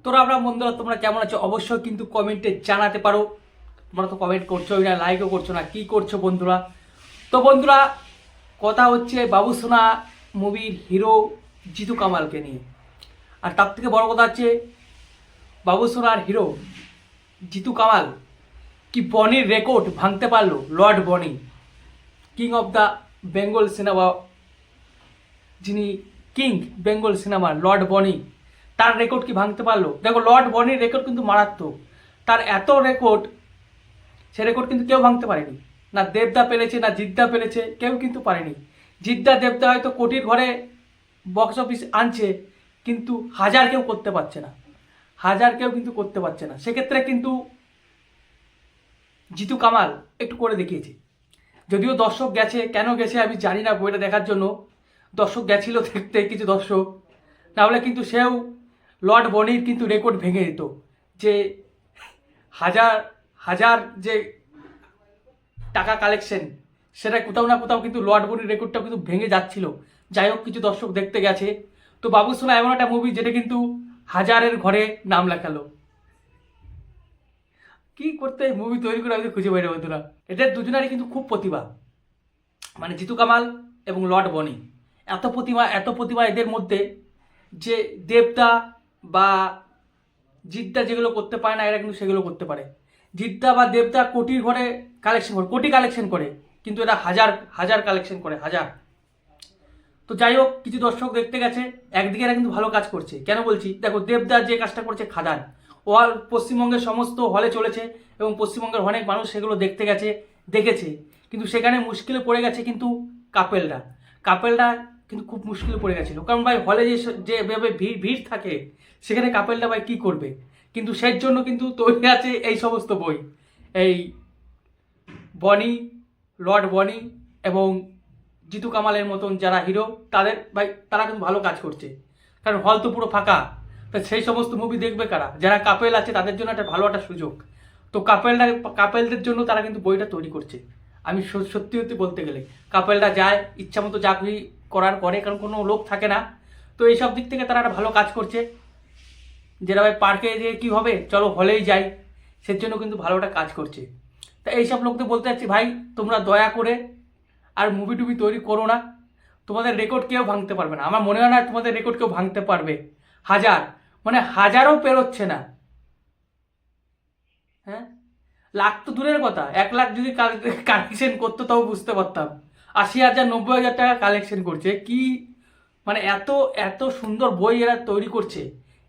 তোরা আমরা বন্ধুরা তোমরা কেমন আছো অবশ্যই কিন্তু কমেন্টে জানাতে পারো। তোমরা তো কমেন্ট করছোই না, লাইকও করছো না, কি করছো বন্ধুরা? তো বন্ধুরা, কথা হচ্ছে বাবুসোনা মুভির হিরো জিতু কামালকে নিয়ে। আর তার থেকে বড় কথা হচ্ছে বাবুসোনার হিরো জিতু কামাল কি বনির রেকর্ড ভাঙতে পারলো। লর্ড বনি, king of the Bengal cinema, যিনি কিং বেঙ্গল সিনেমার লর্ড বনি, তার রেকর্ড কি ভাঙতে পারলো? দেখো, লর্ড বনির রেকর্ড কিন্তু মারাত্মক। তার এত রেকর্ড, সে রেকর্ড কিন্তু কেউ ভাঙতে পারেনি। না দেবদা পেরেছে, না জিদ্দা পেরেছে, কেউ কিন্তু পারেনি। জিদ্দা দেবদা হয়তো কোটির ঘরে বক্স অফিস আনছে, কিন্তু হাজার কেউ করতে পারছে না, হাজার কেউ কিন্তু করতে পারছে না। সেক্ষেত্রে কিন্তু জিতু কামাল একটু করে দেখিয়েছে। যদিও দর্শক গেছে, কেন গেছে আমি জানি না বইটা দেখার জন্য। দর্শক গেছিল দেখতে, কিছু দর্শক, নাহলে কিন্তু সেও লর্ড বনির কিন্তু রেকর্ড ভেঙে যেত। যে হাজার হাজার যে টাকা কালেকশন, সেটা কোথাও না কোথাও কিন্তু লর্ড বনির রেকর্ডটাও কিন্তু ভেঙে যাচ্ছিল। যাই হোক, কিছু দর্শক দেখতে গেছে। তো বাবুসোনা এমন একটা মুভি যেটা কিন্তু হাজারের ঘরে নাম লেখালো। কি করতে মুভি তৈরি করে আমি খুঁজে পাই না বন্ধুরা। এদের দুজনারই কিন্তু খুব প্রতিভা, মানে জিতু কামাল এবং লর্ড বনি। এত প্রতিভা, এত প্রতিভা এদের মধ্যে, যে দেবদা বা জিদ্দা যেগুলো করতে পারে না, এরা কিন্তু সেগুলো করতে পারে। জিদ্দা বা দেবদা কোটির ঘরে কালেকশন করে, কোটি কালেকশন করে, কিন্তু এরা হাজার হাজার কালেকশন করে, হাজার। তো যাই হোক, কিছু দর্শক দেখতে গেছে, একদিকে এরা কিন্তু ভালো কাজ করছে। কেন বলছি? দেখো, দেবদার যে কাজটা করছে খাদান, ওয়াল পশ্চিমবঙ্গের সমস্ত হলে চলেছে এবং পশ্চিমবঙ্গের অনেক মানুষ সেগুলো দেখতে গেছে, দেখেছে। কিন্তু সেখানে মুশকিলে পড়ে গেছে কিন্তু কাপেলরা। কাপেলরা কিন্তু খুব মুশকিলে পড়ে গেছিলো, কারণ ভাই হলে যেভাবে ভিড় ভিড় থাকে, সেখানে কাপেলরা ভাই কী করবে? কিন্তু সেই জন্য কিন্তু তৈরি আছে এই সমস্ত বই, এই বনি, লর্ড বনি এবং জিতু কামালের মতন যারা হিরো, তাদের ভাই তারা কিন্তু ভালো কাজ করছে। কারণ হল তো পুরো ফাঁকা, তা সেই সমস্ত মুভি দেখবে কারা? যারা কাপেল আছে তাদের জন্য একটা ভালো একটা সুযোগ। তো কাপেলদের জন্য তারা কিন্তু বইটা তৈরি করছে। আমি সত্যি সত্যি বলতে গেলে কাপেলরা যায় ইচ্ছা মতো চাকরি করার করে, কারণ কোনো লোক থাকে না। তো এইসব দিক থেকে তারা একটা ভালো কাজ করছে। যেটা ভাই পার্কে যে কী হবে, চলো হলেই যাই, সেজন্য কিন্তু ভালোটা কাজ করছে। তা এইসব লোকদের বলতে চাচ্ছি, ভাই তোমরা দয়া করে আর মুভি টুভি তৈরি করো না। তোমাদের রেকর্ড কেউ ভাঙতে পারবে না, আমার মনে হয় না তোমাদের রেকর্ড কেউ ভাঙতে পারবে। হাজার, মানে হাজারও পেরোচ্ছে না। হ্যাঁ, লাখ তো দূরের কথা, 1 লাখ যদি কালেকশন করতো তাও বুঝতে পারতাম। 80,000 90,000 টাকা কালেকশন করছে, কি মানে এত এত সুন্দর বই এরা তৈরি করছে,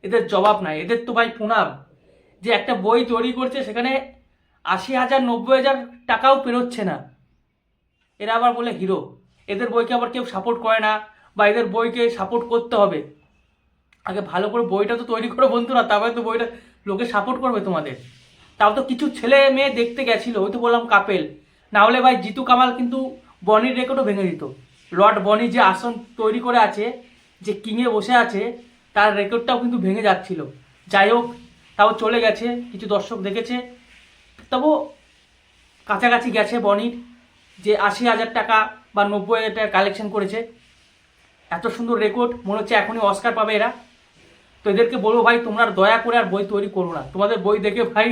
এদের জবাব নাই। এদের তো ভাই প্রণাম, যে একটা বই তৈরি করছে সেখানে 80,000 90,000 টাকাও পেরোচ্ছে না, এরা আবার বলে হিরো। এদের বইকে আবার কেউ সাপোর্ট করে না, বা এদের বইকে সাপোর্ট করতে হবে। আগে ভালো করে বইটা তো তৈরি করো বন্ধুরা, তবে তো বইটা লোকে সাপোর্ট করবে তোমাদের। তাও তো কিছু ছেলে মেয়ে দেখতে গেছিল, ওই তো বললাম কাপেল। না হলে ভাই জিতু কামাল কিন্তু বনির রেকর্ডও ভেঙে দিত। লর্ড বনি যে আসন তৈরি করে আছে, যে কিংয়ে বসে আছে, তার রেকর্ডটাও কিন্তু ভেঙে যাচ্ছিল। যাই হোক, তাও চলে গেছে, কিছু দর্শক দেখেছে, তবু কাছাকাছি গেছে বনির, যে 80,000 টাকা বা 90,000 টাকা কালেকশন করেছে। এত সুন্দর রেকর্ড, মনে হচ্ছে এখনই অস্কার পাবে এরা। তো এদেরকে বলবো, ভাই তোমরা দয়া করে আর বই তৈরি করো না। তোমাদের বই দেখে ভাই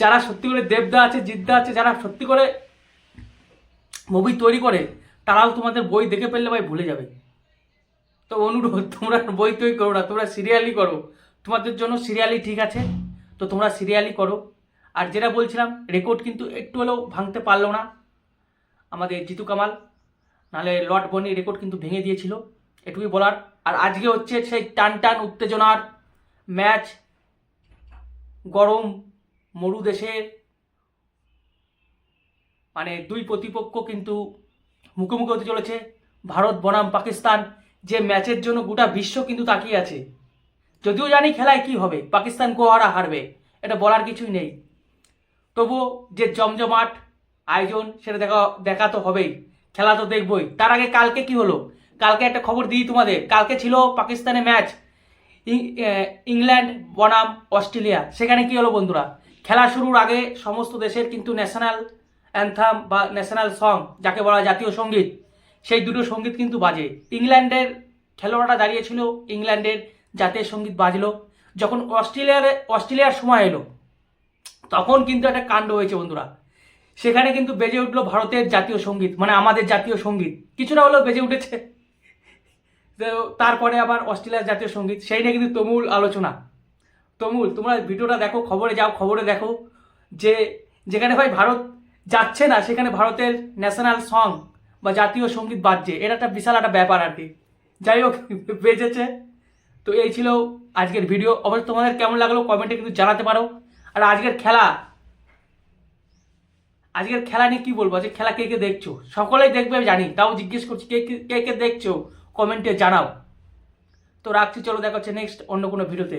যারা সত্যি করে দেবদা আছে, জিদ্দা আছে, যারা সত্যি করে মুভি তৈরি করে, তারাও তোমাদের বই দেখে ফেললে ভাই ভুলে যাবে। তো অনুরোধ, তোমরা বই তৈরি করো না, তোমরা সিরিয়ালি করো। তোমাদের জন্য সিরিয়ালি ঠিক আছে, তো তোমরা সিরিয়ালি করো। আর যেটা বলছিলাম, রেকর্ড কিন্তু একটু হলেও ভাঙতে পারলো না আমাদের জিতু কামাল, নাহলে লর্ড বনি রেকর্ড কিন্তু ভেঙে দিয়েছিল, এটুকুই বলার। আর আজকে হচ্ছে সেই টান টান উত্তেজনার ম্যাচ, গরম মরু দেশের, মানে দুই প্রতিপক্ষ কিন্তু মুখোমুখি হতে চলেছে, ভারত বনাম পাকিস্তান। যে ম্যাচের জন্য গোটা বিশ্ব কিন্তু তাকিয়ে আছে। যদিও জানি খেলায় কি হবে, পাকিস্তান কোহারা হারবে, এটা বলার কিছুই নেই। তবুও যে জমজমাট আয়োজন, সেটা দেখা তো হবেই, খেলা তো দেখবই। তার আগে কালকে কি হলো, কালকে একটা খবর দিই তোমাদের। কালকে ছিল পাকিস্তানে ম্যাচ, ইংল্যান্ড বনাম অস্ট্রেলিয়া। সেখানে কি হলো বন্ধুরা, খেলা শুরুর আগে সমস্ত দেশের কিন্তু ন্যাশনাল অ্যান্থাম বা ন্যাশনাল সং, যাকে বলা জাতীয় সঙ্গীত, সেই দুটো সঙ্গীত কিন্তু বাজে। ইংল্যান্ডের খেলোয়াড়রা দাঁড়িয়েছিল ইংল্যান্ডের জাতীয় সঙ্গীত বাজলো, যখন অস্ট্রেলিয়ার সময় এলো, তখন কিন্তু একটা কাণ্ড হয়েছে বন্ধুরা। সেখানে কিন্তু বেজে উঠলো ভারতের জাতীয় সঙ্গীত, মানে আমাদের জাতীয় সঙ্গীত কিছুটা হলেও বেজে উঠেছে। তো তারপরে আবার অস্ট্রেলিয়ার জাতীয় সঙ্গীত, সেই নিয়ে কিন্তু তুমুল আলোচনা। তোমরা ভিডিওটা দেখো, খবরে যাও, খবরে দেখো যে যেখানে ভাই ভারত যাচ্ছে না সেখানে ভারতের ন্যাশনাল সং বা জাতীয় সঙ্গীত বাজছে। এটা একটা বিশাল একটা ব্যাপার আর কি। যাই হোক, বেজেছে। তো এই ছিল আজকের ভিডিও। অবশ্য তোমাদের কেমন লাগলো কমেন্টে কিন্তু জানাতে পারো। আর আজকের খেলা নিয়ে কি বলবো, আজকে খেলা কে কে দেখছো? সকলেই দেখবে আমি জানি, তাও জিজ্ঞেস করছি কে কে দেখছো, কমেন্টে জানাও। তো রাখছি, চলো দেখা হচ্ছে নেক্সট অন্য কোনো ভিডিওতে।